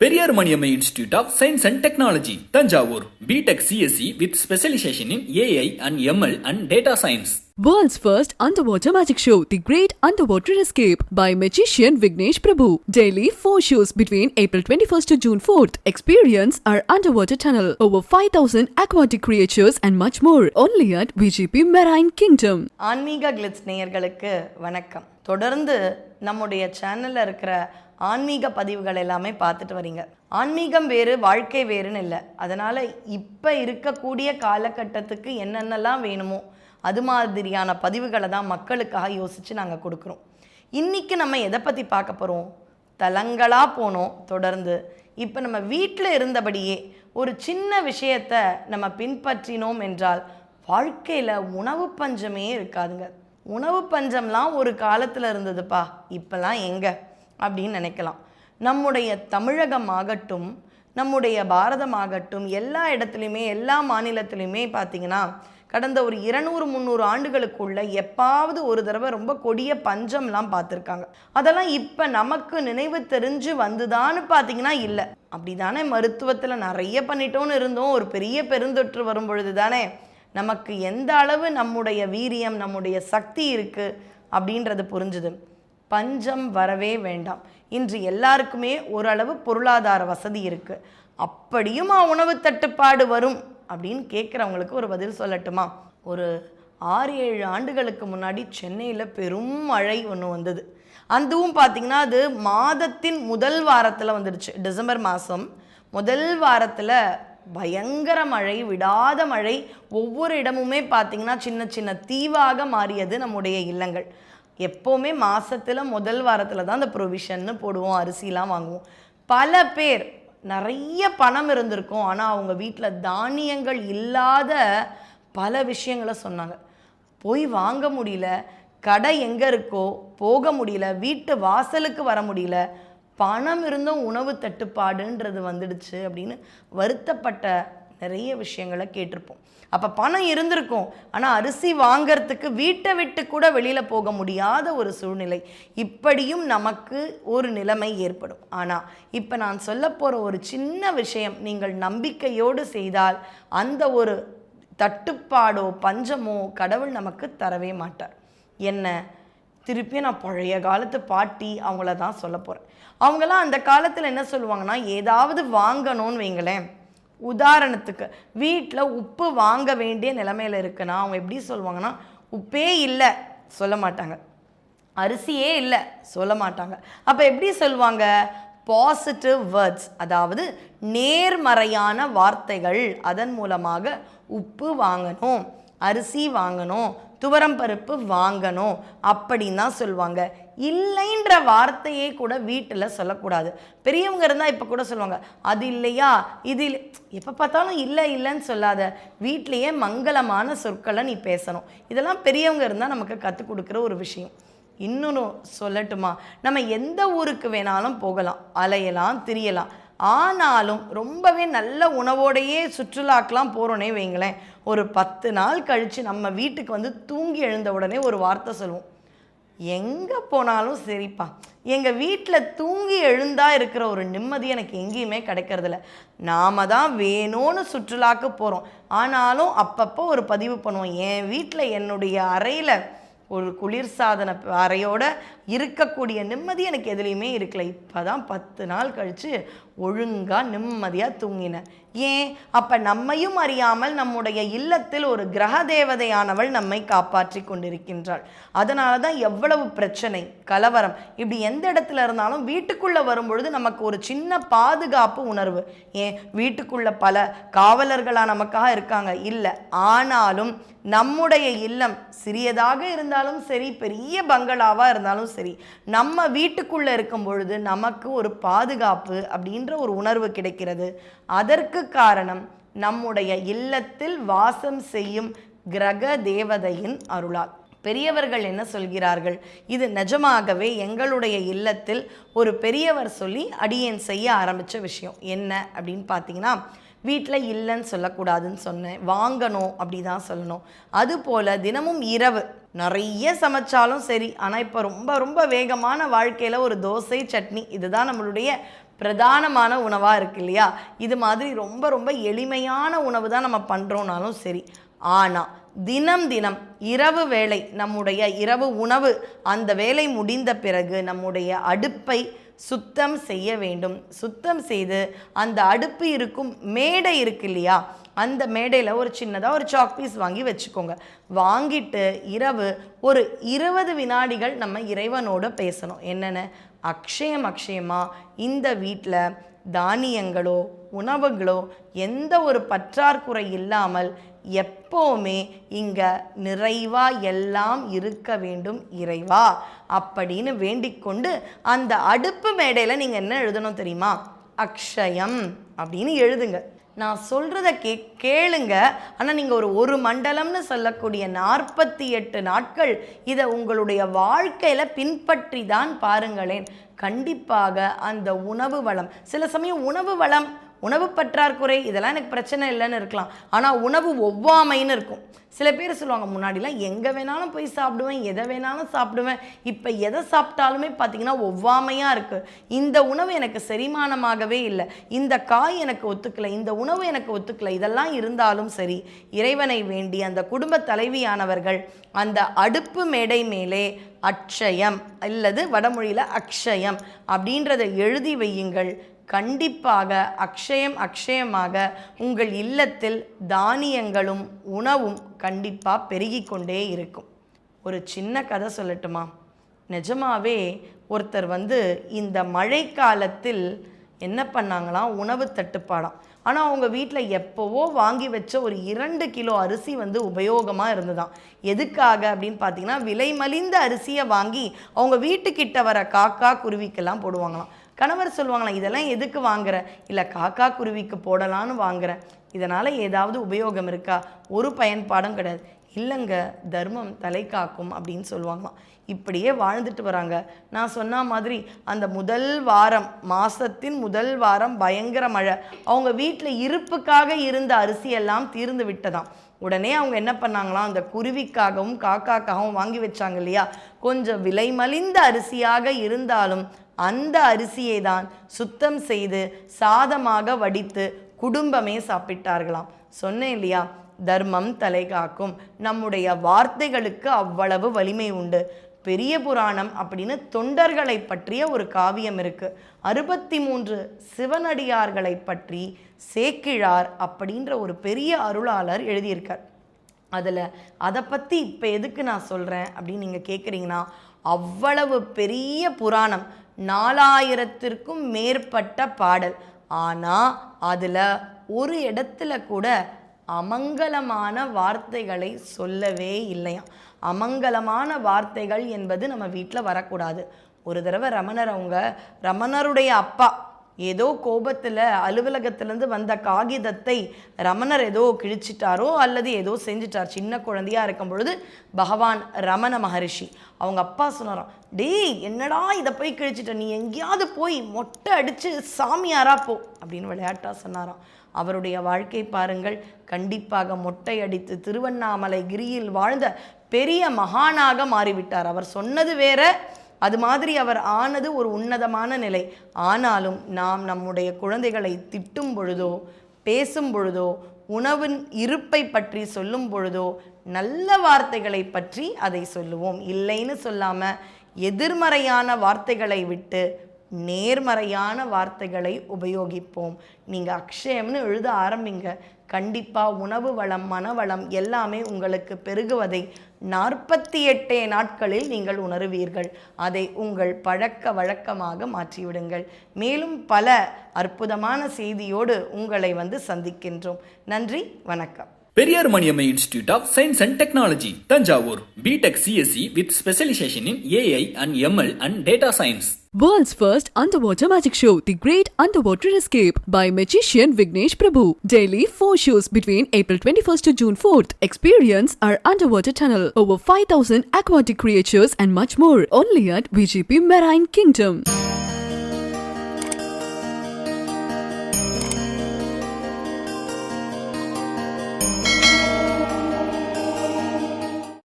Periyar Maniammai Institute of Science and Technology, Tanjavur, B.Tech CSE with specialization in AI and ML and Data Science. World's first underwater magic show, The Great Underwater Escape by magician Vignesh Prabhu. Daily 4 shows between April 21st to June 4th. Experience our underwater tunnel, over 5,000 aquatic creatures and much more. Only at VGP Marine Kingdom. ஆன்மீக glitz நேயர்களுக்கு வணக்கம். தொடர்ந்து நம்முடைய சேனல்ல இருக்கிற ஆன்மீக பதிவுகள் எல்லாமே பார்த்துட்டு வரீங்க. ஆன்மீகம் வேறு, வாழ்க்கை வேறுன்னு இல்லை. அதனால் இப்போ இருக்கக்கூடிய காலகட்டத்துக்கு என்னென்னலாம் வேணுமோ அது மாதிரியான பதிவுகளை தான் மக்களுக்காக யோசித்து நாங்கள் கொடுக்குறோம். இன்றைக்கி நம்ம எதை பற்றி பார்க்க போகிறோம்? தலங்களாக போனோம். தொடர்ந்து இப்போ நம்ம வீட்டில் இருந்தபடியே ஒரு சின்ன விஷயத்தை நம்ம பின்பற்றினோம் என்றால் வாழ்க்கையில் உணவு பஞ்சமே இருக்காதுங்க. உணவு பஞ்சம்லாம் ஒரு காலத்தில் இருந்ததுப்பா, இப்போலாம் எங்கே அப்படின்னு நினைக்கலாம். நம்முடைய தமிழகம் ஆகட்டும், நம்முடைய பாரதமாகட்டும், எல்லா இடத்துலையுமே எல்லா மாநிலத்திலையுமே பார்த்திங்கன்னா கடந்த ஒரு 200-300 ஆண்டுகளுக்குள்ள எப்பாவது ஒரு தடவை ரொம்ப கொடிய பஞ்சம்லாம் பார்த்துருக்காங்க. அதெல்லாம் இப்போ நமக்கு நினைவு தெரிஞ்சு வந்துதான்னு பார்த்தீங்கன்னா இல்லை. அப்படி தானே மருத்துவத்தில் நிறைய பண்ணிட்டோன்னு இருந்தோம். ஒரு பெரிய பெருந்தொற்று வரும் பொழுது தானே நமக்கு எந்த அளவு நம்முடைய வீரியம், நம்முடைய சக்தி இருக்குது அப்படின்றது புரிஞ்சுது. பஞ்சம் வரவே வேண்டாம். இன்று எல்லாருக்குமே ஓரளவு பொருளாதார வசதி இருக்குது. அப்படியும் உணவு தட்டுப்பாடு வரும் அப்படின்னு கேட்குறவங்களுக்கு ஒரு பதில் சொல்லட்டுமா? ஒரு 6-7 ஆண்டுகளுக்கு முன்னாடி சென்னையில் பெரும் மழை ஒன்று வந்தது. அதுவும் பார்த்திங்கன்னா அது மாதத்தின் முதல் வாரத்தில் வந்துடுச்சு. டிசம்பர் மாதம் முதல் வாரத்தில் பயங்கர மழை, விடாத மழை. ஒவ்வொரு இடமுமே பார்த்திங்கன்னா சின்ன சின்ன தீவாக மாறியது நம்முடைய இல்லங்கள். எப்போவுமே மாதத்தில் முதல் வாரத்தில் தான் அந்த ப்ரொவிஷன்னு போடுவோம், அரிசிலாம் வாங்குவோம். பல பேர் நிறைய பணம் இருந்திருக்கும், ஆனால் அவங்க வீட்டில் தானியங்கள் இல்லாத பல விஷயங்களை சொன்னாங்க. போய் வாங்க முடியல, கடை எங்கே இருக்கோ போக முடியல, வீட்டு வாசலுக்கு வர முடியல, பணம் இருந்தும் உணவு தட்டுப்பாடுன்றது வந்துடுச்சு அப்படின்னு வருத்தப்பட்ட நிறைய விஷயங்களை கேட்டிருப்போம். அப்போ பணம் இருந்திருக்கும், ஆனால் அரிசி வாங்கிறதுக்கு வீட்டை விட்டு கூட வெளியில் போக முடியாத ஒரு சூழ்நிலை. இப்படியும் நமக்கு ஒரு நிலைமை ஏற்படும். ஆனால் இப்போ நான் சொல்ல போகிற ஒரு சின்ன விஷயம் நீங்கள் நம்பிக்கையோடு செய்தால் அந்த ஒரு தட்டுப்பாடோ பஞ்சமோ கடவுள் நமக்கு தரவே மாட்டார். என்ன, திருப்பியும் நான் பழைய காலத்து பாட்டி அவங்கள தான் சொல்ல போகிறேன். அவங்களாம் அந்த காலத்தில் என்ன சொல்லுவாங்கன்னா, ஏதாவது வாங்கணும்னு வைங்களேன், உதாரணத்துக்கு வீட்டில் உப்பு வாங்க வேண்டிய நிலைமையில் இருக்குன்னா அவங்க எப்படி சொல்லுவாங்கன்னா, உப்பே இல்லை சொல்ல மாட்டாங்க, அரிசியே இல்லை சொல்ல மாட்டாங்க. அப்போ எப்படி சொல்லுவாங்க? பாசிட்டிவ் வேர்ட்ஸ், அதாவது நேர்மறையான வார்த்தைகள். அதன் மூலமாக உப்பு வாங்கணும், அரிசி வாங்கணும், துவரம் பருப்பு வாங்கணும் அப்படின்னு தான் சொல்லுவாங்க. இல்லைன்ற வார்த்தையே கூட வீட்டில் சொல்லக்கூடாது. பெரியவங்க இருந்தால் இப்போ கூட சொல்லுவாங்க, அது இல்லையா இது இல்லை, எப்போ பார்த்தாலும் இல்லை இல்லைன்னு சொல்லாத, வீட்லேயே மங்களமான சொற்களை நீ பேசணும். இதெல்லாம் பெரியவங்க இருந்தால் நமக்கு கற்றுக் கொடுக்குற ஒரு விஷயம். இன்னொன்று சொல்லட்டுமா? நம்ம எந்த ஊருக்கு வேணாலும் போகலாம், அலையலாம், திரியலாம். ஆனாலும் ரொம்பவே நல்ல உணவோடையே சுற்றுலாக்கெலாம் போகிறோன்னே வைங்களேன், ஒரு 10 நாள் கழித்து நம்ம வீட்டுக்கு வந்து தூங்கி எழுந்த உடனே ஒரு வார்த்தை சொல்லுவோம், எங்கே போனாலும் சரிப்பா, எங்கள் வீட்டில் தூங்கி எழுந்தா இருக்கிற ஒரு நிம்மதி எனக்கு எங்கேயுமே கிடைக்கிறதில்ல. நாம் தான் வேணும்னு சுற்றுலாக்கு போகிறோம், ஆனாலும் அப்பப்போ ஒரு பதிவு பண்ணுவோம், என் வீட்டில் என்னுடைய அறையில் ஒரு குளிர்சாதன அறையோட இருக்கக்கூடிய நிம்மதி எனக்கு எதுலேயுமே இருக்கல. இப்போ தான் 10 நாள் கழித்து ஒழுங்காக நிம்மதியாக தூங்கினேன். ஏன்? அப்போ நம்மையும் அறியாமல் நம்முடைய இல்லத்தில் ஒரு கிரக தேவதையானவள் நம்மை காப்பாற்றி கொண்டிருக்கின்றாள். அதனால தான் எவ்வளவு பிரச்சனை, கலவரம், இப்படி எந்த இடத்துல இருந்தாலும் வீட்டுக்குள்ளே வரும்பொழுது நமக்கு ஒரு சின்ன பாதுகாப்பு உணர்வு. ஏன்? வீட்டுக்குள்ளே பல காவலர்களாக நமக்காக இருக்காங்க இல்லை, ஆனாலும் நம்முடைய இல்லம் சிறியதாக இருந்தாலும் சரி, பெரிய பங்களாவாக இருந்தாலும் சரி, நம்ம வீட்டுக்குள்ளே இருக்கும் பொழுது நமக்கு ஒரு பாதுகாப்பு அப்படின்ற ஒரு உணர்வு கிடைக்கிறது. அதற்கு காரணம் நம்முடைய இல்லத்தில் வாசம் செய்யும் கிரக தேவதையின் அருளால். பெரியவர்கள் என்ன சொல்கிறார்கள்? இது நிஜமாகவே எங்களுடைய இல்லத்தில் ஒரு பெரியவர் சொல்லி அடியேன் செய்ய ஆரம்பித்த விஷயம். என்ன அப்படின்னு பார்த்தீங்கன்னா, வீட்டில் இல்லைன்னு சொல்லக்கூடாதுன்னு சொன்னேன், வாங்கணும் அப்படி தான் சொல்லணும். அதுபோல் தினமும் இரவு நிறைய சமைச்சாலும் சரி, ஆனால் இப்போ ரொம்ப ரொம்ப வேகமான வாழ்க்கையில் ஒரு தோசை சட்னி இதுதான் நம்மளுடைய பிரதானமான உணவாக இருக்கு இல்லையா? இது மாதிரி ரொம்ப ரொம்ப எளிமையான உணவு தான் நம்ம பண்ணுறோன்னாலும் சரி, ஆனால் தினம் தினம் இரவு வேளை நம்முடைய இரவு உணவு அந்த வேலை முடிந்த பிறகு நம்முடைய அடுப்பை சுத்தம் செய்ய வேண்டும். சுத்தம் செய்து அந்த அடுப்பு இருக்கும் மேடை இருக்கு இல்லையா, அந்த மேடையில் ஒரு சின்னதாக ஒரு சாக் பீஸ் வாங்கி வச்சுக்கோங்க. வாங்கிட்டு இரவு ஒரு 20 வினாடிகள் நம்ம இறைவனோட பேசணும். என்னென்ன? அக்ஷயமாக இந்த வீட்டில் தானியங்களோ உணவுகளோ எந்த ஒரு பற்றாக்குறை இல்லாமல் எப்போவுமே இங்கே நிறைவா எல்லாம் இருக்க வேண்டும் இறைவா அப்படின்னு வேண்டிக்கொண்டு அந்த அடுப்பு மேடையில் நீங்கள் என்ன எழுதணும் தெரியுமா? அக்ஷயம் அப்படின்னு எழுதுங்க. நான் சொல்கிறத கேளுங்க. ஆனால் நீங்கள் ஒரு மண்டலம்னு சொல்லக்கூடிய 48 நாட்கள் இதை உங்களுடைய வாழ்க்கையில் பின்பற்றி தான் பாருங்களேன். கண்டிப்பாக அந்த உணவு வளம், சில சமயம் உணவு பற்றாக்குறை இதெல்லாம் எனக்கு பிரச்சனை இல்லைன்னு இருக்கலாம், ஆனால் உணவு ஒவ்வாமைன்னு இருக்கும். சில பேர் சொல்லுவாங்க, முன்னாடிலாம் எங்கே வேணாலும் போய் சாப்பிடுவேன், எதை வேணாலும் சாப்பிடுவேன், இப்போ எதை சாப்பிட்டாலுமே பார்த்திங்கன்னா ஒவ்வாமையாக இருக்குது. இந்த உணவு எனக்கு செரிமானமாகவே இல்லை, இந்த காய் எனக்கு ஒத்துக்கலை, இந்த உணவு எனக்கு ஒத்துக்கலை, இதெல்லாம் இருந்தாலும் சரி, இறைவனை வேண்டி அந்த குடும்ப தலைவியானவர்கள் அந்த அடுப்பு மேடை மேலே அட்சயம் அல்லது வடமொழியில் அக்ஷயம் அப்படின்றத எழுதி வையுங்கள். கண்டிப்பாக அக்ஷயமாக உங்கள் இல்லத்தில் தானியங்களும் உணவும் கண்டிப்பாக பெருகி கொண்டே இருக்கும். ஒரு சின்ன கதை சொல்லட்டுமா? நிஜமாவே ஒருத்தர் இந்த மழை காலத்தில் என்ன பண்ணாங்களாம், உணவு தட்டுப்பாடாம். ஆனால் அவங்க வீட்டில் எப்போவோ வாங்கி வச்ச ஒரு 2 கிலோ அரிசி உபயோகமாக இருந்ததாம். எதுக்காக அப்படின்னு பார்த்தீங்கன்னா, விலை மலிந்த அரிசியை வாங்கி அவங்க வீட்டுக்கிட்ட வர காக்கா குருவிக்கெல்லாம் போடுவாங்களாம். கணவர் சொல்லுவாங்களாம், இதெல்லாம் எதுக்கு வாங்குற? இல்லை, காக்கா குருவிக்கு போடலான்னு வாங்குறேன். இதனால் ஏதாவது உபயோகம் இருக்கா? ஒரு பயன்பாடும் கிடையாது. இல்லைங்க, தர்மம் தலை காக்கும் அப்படின்னு சொல்லுவாங்களாம். இப்படியே வாழ்ந்துட்டு வராங்க. நான் சொன்ன மாதிரி அந்த மாதத்தின் முதல் வாரம் பயங்கர மழை. அவங்க வீட்டில் இருப்புக்காக இருந்த அரிசியெல்லாம் தீர்ந்து விட்டதாம். உடனே அவங்க என்ன பண்ணாங்களாம், அந்த குருவிக்காகவும் காக்காக்காகவும் வாங்கி வச்சாங்க இல்லையா, கொஞ்சம் விலை மலிந்த அரிசியாக இருந்தாலும் அந்த அரிசியை தான் சுத்தம் செய்து சாதமாக வடித்து குடும்பமே சாப்பிட்டார்களாம். சொன்னேன் இல்லையா, தர்மம் தலை காக்கும். நம்முடைய வார்த்தைகளுக்கு அவ்வளவு வலிமை உண்டு. பெரிய புராணம் அப்படின்னு தொண்டர்களை பற்றிய ஒரு காவியம் இருக்கு. 63 சிவனடியார்களை பற்றி சேக்கிழார் அப்படின்ற ஒரு பெரிய அருளாளர் எழுதியிருக்கார். அதை பற்றி இப்போ எதுக்கு நான் சொல்கிறேன் அப்படின்னு நீங்கள் கேட்குறீங்கன்னா, அவ்வளவு பெரிய புராணம், 4000த்திற்கும் மேற்பட்ட பாடல். ஆனால் அதில் ஒரு இடத்துல கூட அமங்கலமான வார்த்தைகளை சொல்லவே இல்லையாம். அமங்கலமான வார்த்தைகள் என்பது நம்ம வீட்டில் வரக்கூடாது. ஒரு தடவை ரமணருடைய அப்பா ஏதோ கோபத்தில் அலுவலகத்திலேருந்து வந்த காகிதத்தை ரமணர் ஏதோ கிழிச்சிட்டாரோ அல்லது ஏதோ செஞ்சிட்டார். சின்ன குழந்தையாக இருக்கும் பொழுது பகவான் ரமண மகரிஷி அவங்க அப்பா சொன்னாராம், டேய் என்னடா இதை போய் கிழிச்சிட்ட, நீ எங்கேயாவது போய் மொட்டை அடித்து சாமியாரா போ அப்படின்னு விளையாட்டாக சொன்னாராம். அவருடைய வாழ்க்கை பாருங்கள். கண்டிப்பாக மொட்டை அடித்து திருவண்ணாமலை கிரியில் வாழ்ந்த பெரிய மகானாக மாறிவிட்டார். அவர் சொன்னது வேற, அது மாதிரி அவர் ஆனது ஒரு உன்னதமான நிலை. ஆனாலும் நாம் நம்முடைய குழந்தைகளை திட்டும் பொழுதோ பேசும் பொழுதோ உணவின் இருப்பை பற்றி சொல்லும் பொழுதோ நல்ல வார்த்தைகளை பற்றி அதை சொல்லுவோம். இல்லைன்னு சொல்லாமல் எதிர்மறையான வார்த்தைகளை விட்டு நேர்மறையான வார்த்தைகளை உபயோகிப்போம். நீங்கள் அக்ஷயம்னு எழுத ஆரம்பிங்க. கண்டிப்பாக உணவு வளம் மனவளம் எல்லாமே உங்களுக்கு பெருகுவதை 48 நாட்களில் நீங்கள் உணருவீர்கள். அதை உங்கள் பழக்க வழக்கமாக மாற்றிவிடுங்கள். மேலும் பல அற்புதமான செய்தியோடு உங்களை சந்திக்கின்றோம். நன்றி, வணக்கம். Periyar Maniammai Institute of Science and Technology, Tanjavur, B.Tech CSE with specialization in AI and ML and data science. World's first underwater magic show, The Great Underwater Escape by magician Vignesh Prabhu. Daily 4 shows between April 21st to June 4th. Experience our underwater tunnel, over 5,000 aquatic creatures and much more. Only at VGP Marine Kingdom.